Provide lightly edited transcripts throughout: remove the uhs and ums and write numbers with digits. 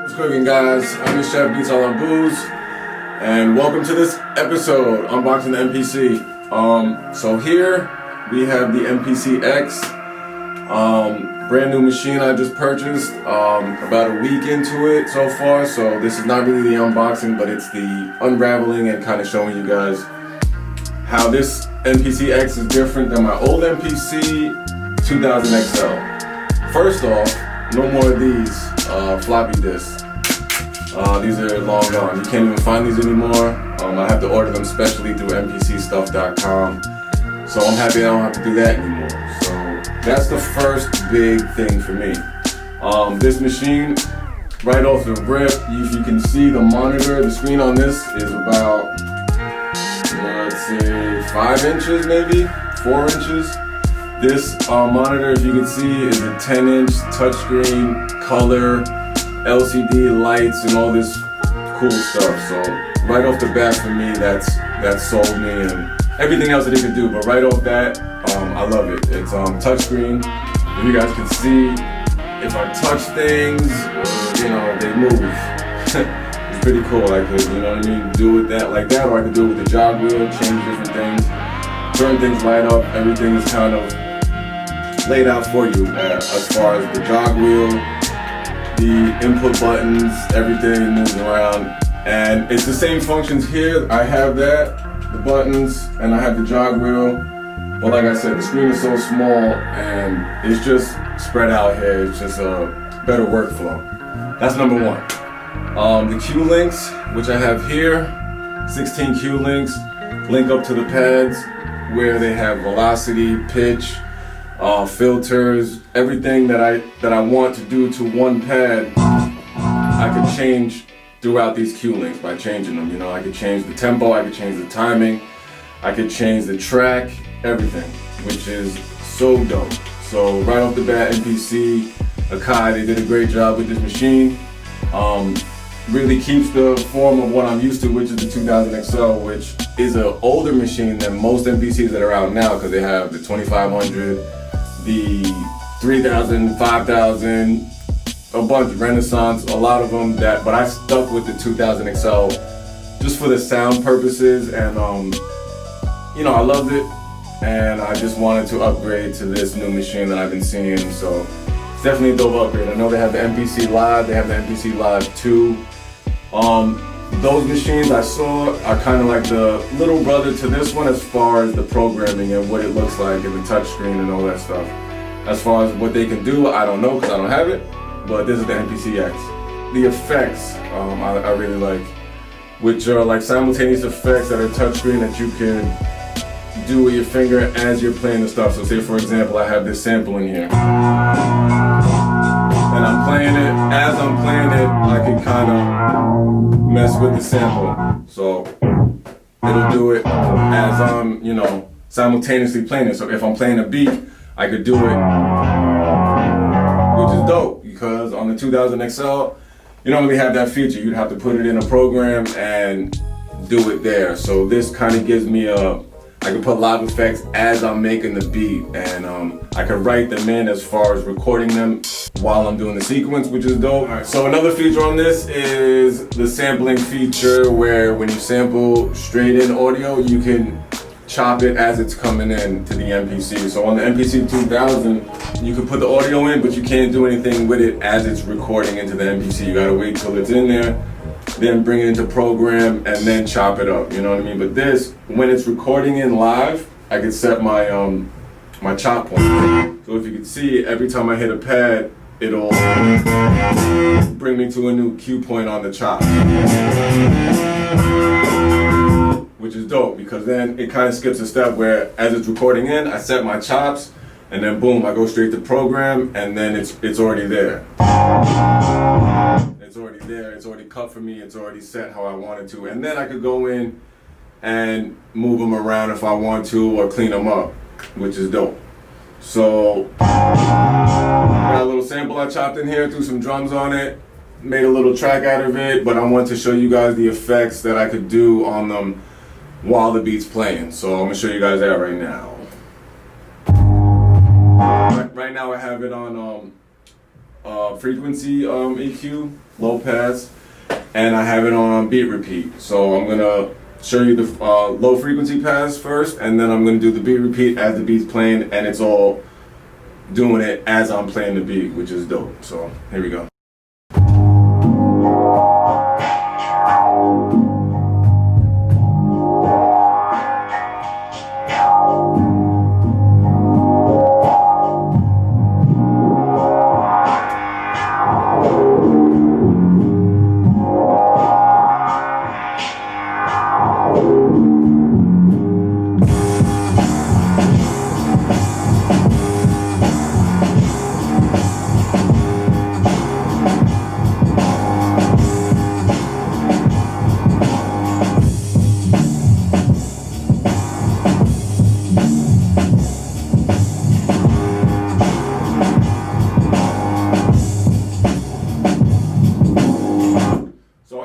What's cooking, guys? I'm your chef Beats All on Booze, and welcome to this episode unboxing the MPC. So here we have the MPC X, brand new machine I just purchased about a week into it so far. So this is not really the unboxing, but it's the unraveling and kind of showing you guys how this MPC X is different than my old MPC 2000 XL. First off, no more of these floppy disks. These are long gone. You can't even find these anymore. I have to order them specially through mpcstuff.com. So I'm happy I don't have to do that anymore. So that's the first big thing for me. This machine, right off the rip, if you can see the monitor, the screen on this is about, let's say 5 inches maybe, 4 inches. This monitor, if you can see, is a 10-inch touchscreen, color, LCD lights, and all this cool stuff. So right off the bat for me, that sold me, and everything else that it can do. But right off that, I love it. It's touchscreen. If you guys can see, if I touch things, they move. It's pretty cool. I could, do with that like that, or I could do it with the jog wheel, change different things, turn things light up. Everything is kind of laid out for you as far as the jog wheel, the input buttons, everything moves around, and it's the same functions here. I have that, the buttons, and I have the jog wheel, but like I said, the screen is so small and it's just spread out here. It's just a better workflow. That's number one. The Q links, which I have here, 16 Q links, link up to the pads where they have velocity, pitch, filters, everything that I want to do to one pad. I could change throughout these Q links by changing them. I could change the tempo, I could change the timing, I could change the track, everything, which is so dope. So right off the bat, MPC, Akai, they did a great job with this machine. Really keeps the form of what I'm used to, which is the 2000 XL, which is an older machine than most MPCs that are out now, because they have the 2500, the 3000, 5000, a bunch, Renaissance, a lot of them but I stuck with the 2000 XL just for the sound purposes, and I loved it, and I just wanted to upgrade to this new machine that I've been seeing. So it's definitely a dope upgrade. I know they have the MPC Live, they have the MPC Live 2. Those machines I saw are kind of like the little brother to this one as far as the programming and what it looks like and the touchscreen and all that stuff. As far as what they can do, I don't know because I don't have it, but this is the MPC X. The effects I really like, which are like simultaneous effects that are touchscreen that you can do with your finger as you're playing the stuff. So say for example, I have this sample in here, and I'm playing it. As I'm playing it, I can kind of mess with the sample. So it'll do it as I'm, simultaneously playing it. So if I'm playing a beat, I could do it, which is dope, because on the 2000 XL, you don't really have that feature. You'd have to put it in a program and do it there. So this kind of gives me I can put live effects as I'm making the beat, and I can write them in as far as recording them while I'm doing the sequence, which is dope. Right, so another feature on this is the sampling feature, where when you sample straight in audio, you can chop it as it's coming in to the MPC. So on the MPC 2000, you can put the audio in, but you can't do anything with it as it's recording into the MPC. You gotta wait till it's in there, then bring it into program, and then chop it up, you know what I mean? But this, when it's recording in live, I can set my my chop point. So if you can see, every time I hit a pad, it'll bring me to a new cue point on the chop, which is dope, because then it kind of skips a step where as it's recording in, I set my chops, and then boom, I go straight to program, and then it's already there. It's already there, it's already cut for me, it's already set how I want it to, and then I could go in and move them around if I want to, or clean them up, which is dope. So, got a little sample I chopped in here, threw some drums on it, made a little track out of it, but I want to show you guys the effects that I could do on them while the beat's playing. So I'm gonna show you guys that right now. Right now I have it on frequency EQ, low pass, and I have it on beat repeat. So I'm gonna show you the low frequency pass first, and then I'm gonna do the beat repeat as the beat's playing, and it's all doing it as I'm playing the beat, which is dope. So here we go.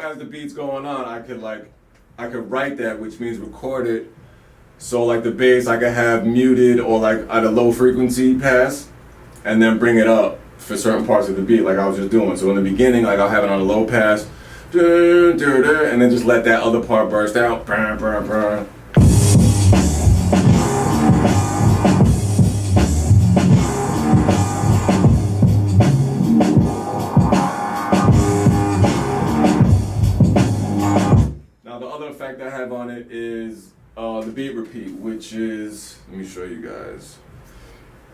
As the beat's going on, I could write that, which means record it. So like the bass, I could have muted or like at a low frequency pass, and then bring it up for certain parts of the beat, like I was just doing. So in the beginning, like I'll have it on a low pass, and then just let that other part burst out. Effect I have on it is the beat repeat, which is, let me show you guys.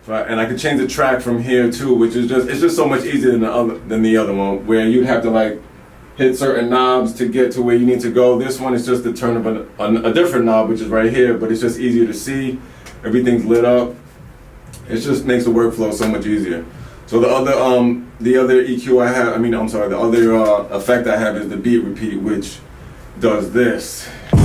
And I could change the track from here too, which is it's just so much easier than the other one, where you'd have to like hit certain knobs to get to where you need to go. This one is just the turn of a different knob, which is right here, but it's just easier to see. Everything's lit up. It just makes the workflow so much easier. So the other EQ I have, the other effect I have is the beat repeat, which does this. And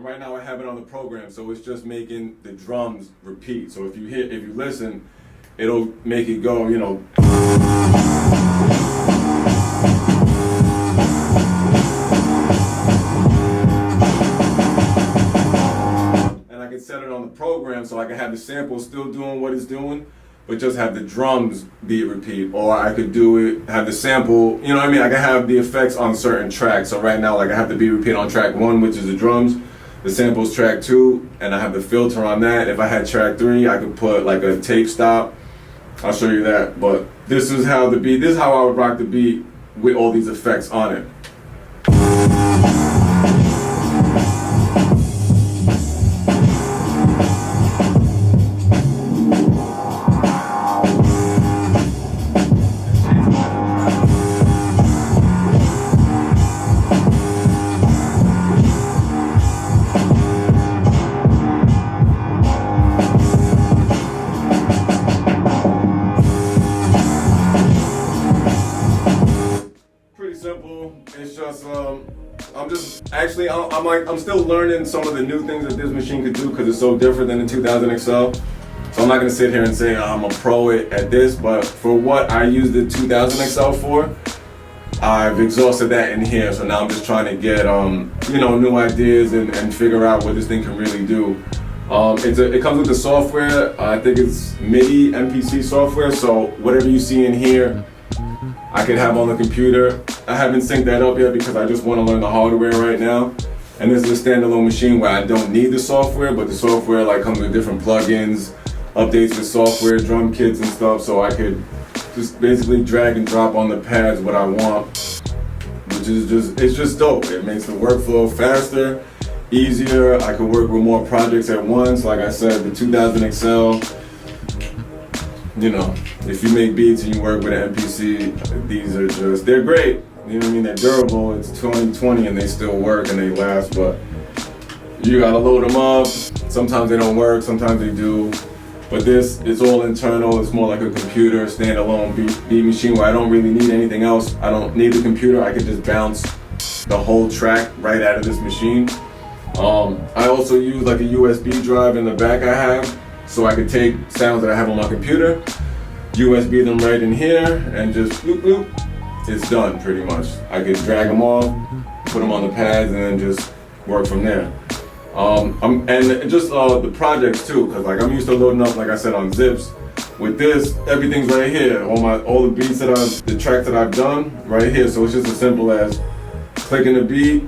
right now I have it on the program, so it's just making the drums repeat. So if you listen, it'll make it go, and I can set it on the program so I can have the sample still doing what it's doing, but just have the drums beat repeat, or I could have the sample, I could have the effects on certain tracks. So right now, like I have the beat repeat on track 1, which is the drums, the sample's track 2, and I have the filter on that. If I had track 3, I could put like a tape stop. I'll show you that, but this is how I would rock the beat with all these effects on it. It's just, I'm still learning some of the new things that this machine could do because it's so different than the 2000 XL. So I'm not gonna sit here and say I'm a pro at this, but for what I use the 2000 XL for, I've exhausted that in here. So now I'm just trying to get, new ideas and figure out what this thing can really do. It comes with the software. I think it's MIDI MPC software. So whatever you see in here, I could have on the computer. I haven't synced that up yet because I just want to learn the hardware right now. And this is a standalone machine where I don't need the software, but the software comes with different plugins, updates with software, drum kits and stuff, so I could just basically drag and drop on the pads what I want, which is it's just dope. It makes the workflow faster, easier. I can work with more projects at once. Like I said, the 2000 XL, if you make beats and you work with an MPC, they're great. They're durable. It's 2020 and they still work and they last, but you gotta load them up. Sometimes they don't work, sometimes they do. But this, it's all internal. It's more like a computer, standalone beat machine where I don't really need anything else. I don't need the computer. I can just bounce the whole track right out of this machine. I also use like a USB drive in the back I have, so I could take sounds that I have on my computer, USB them right in here, and just bloop bloop. It's done pretty much. I could drag them off, put them on the pads, and then just work from there. And just the projects too, because like I'm used to loading up, like I said, on zips. With this, everything's right here. All the beats the tracks that I've done, right here. So it's just as simple as clicking the beat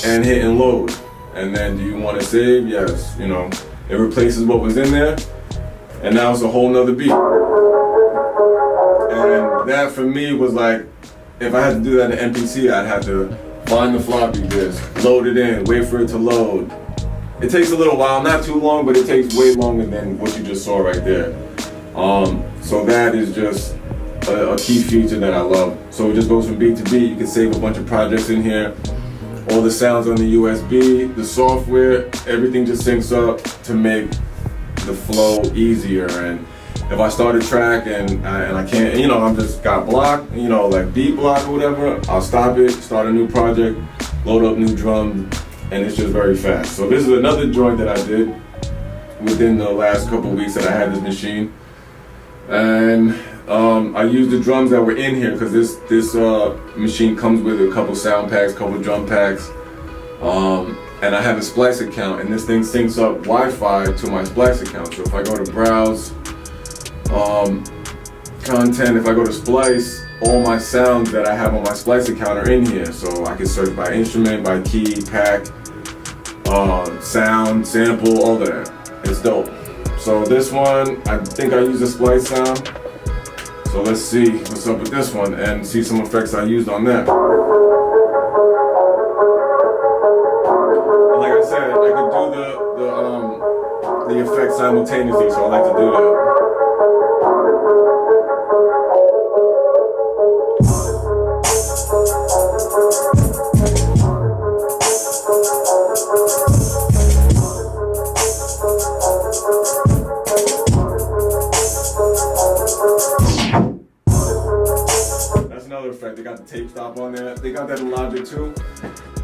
and hitting load. And then do you want to save? Yes. You know, it replaces what was in there, and now it's a whole nother beat. And that for me was like, if I had to do that in MPC, I'd have to find the floppy disk, load it in, wait for it to load. It takes a little while, not too long, but it takes way longer than what you just saw right there. So that is just a key feature that I love. So it just goes from beat to beat. You can save a bunch of projects in here. All the sounds on the USB, the software, everything just syncs up to make the flow easier. And if I start a track and I can't, you know, I'm just got blocked, you know, like beat block or whatever, I'll stop it, start a new project, load up new drums, and it's just very fast. So this is another joint that I did within the last couple of weeks that I had this machine. And I used the drums that were in here because this machine comes with a couple sound packs, couple drum packs, and I have a Splice account, and this thing syncs up Wi-Fi to my Splice account. So if I go to browse content, if I go to Splice, all my sounds that I have on my Splice account are in here. So I can search by instrument, by key, pack, sound, sample, all of that. It's dope. So this one, I think I used a Splice sound. So let's see what's up with this one and see some effects I used on that. And like I said, I could do the effects simultaneously, so I like to do that. Effect. They got the tape stop on there. They got that in Logic too.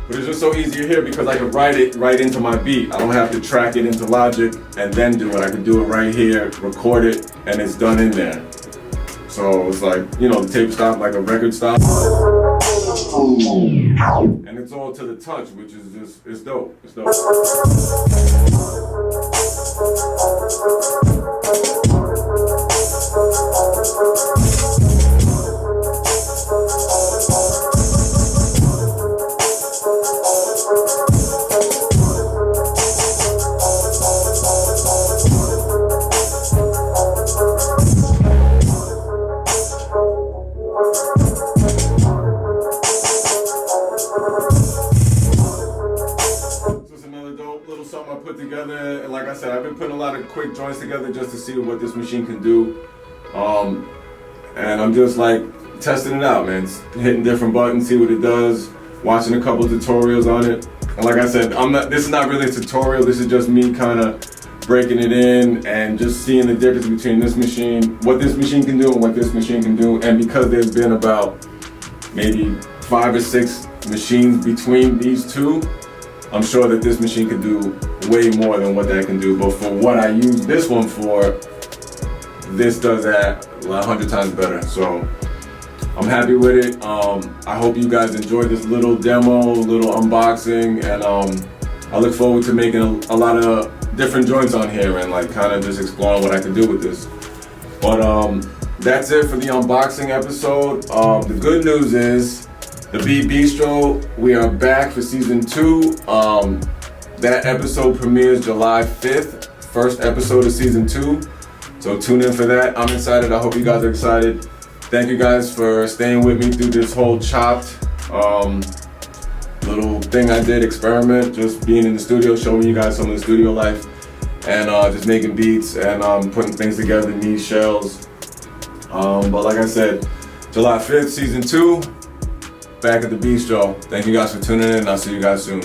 But it's just so easier here because I can write it right into my beat. I don't have to track it into Logic and then do it. I can do it right here, record it, and it's done in there. So it's like, you know, the tape stop like a record stop. And it's all to the touch, which is just, it's dope. It's dope. Something I put together, and like I said, I've been putting a lot of quick joints together just to see what this machine can do, and I'm just like testing it out, man. Hitting different buttons, see what it does, watching a couple tutorials on it. And like I said, this is not really a tutorial, this is just me kind of breaking it in and just seeing the difference between this machine, what this machine can do and what this machine can do. And because there's been about maybe 5 or 6 machines between these two, I'm sure that this machine can do way more than what that can do. But for what I use this one for, this does that 100 times better. So I'm happy with it. I hope you guys enjoyed this little demo, little unboxing, and I look forward to making a lot of different joints on here and like kind of just exploring what I can do with this. But that's it for the unboxing episode. The good news is the Beat Bistro, we are back for season 2. That episode premieres July 5th, first episode of season 2. So tune in for that. I'm excited. I hope you guys are excited. Thank you guys for staying with me through this whole chopped little thing I did, experiment, just being in the studio, showing you guys some of the studio life, and just making beats and putting things together, neat shells. But like I said, July 5th, season 2. Back at the Bistro. Thank you guys for tuning in, and I'll see you guys soon.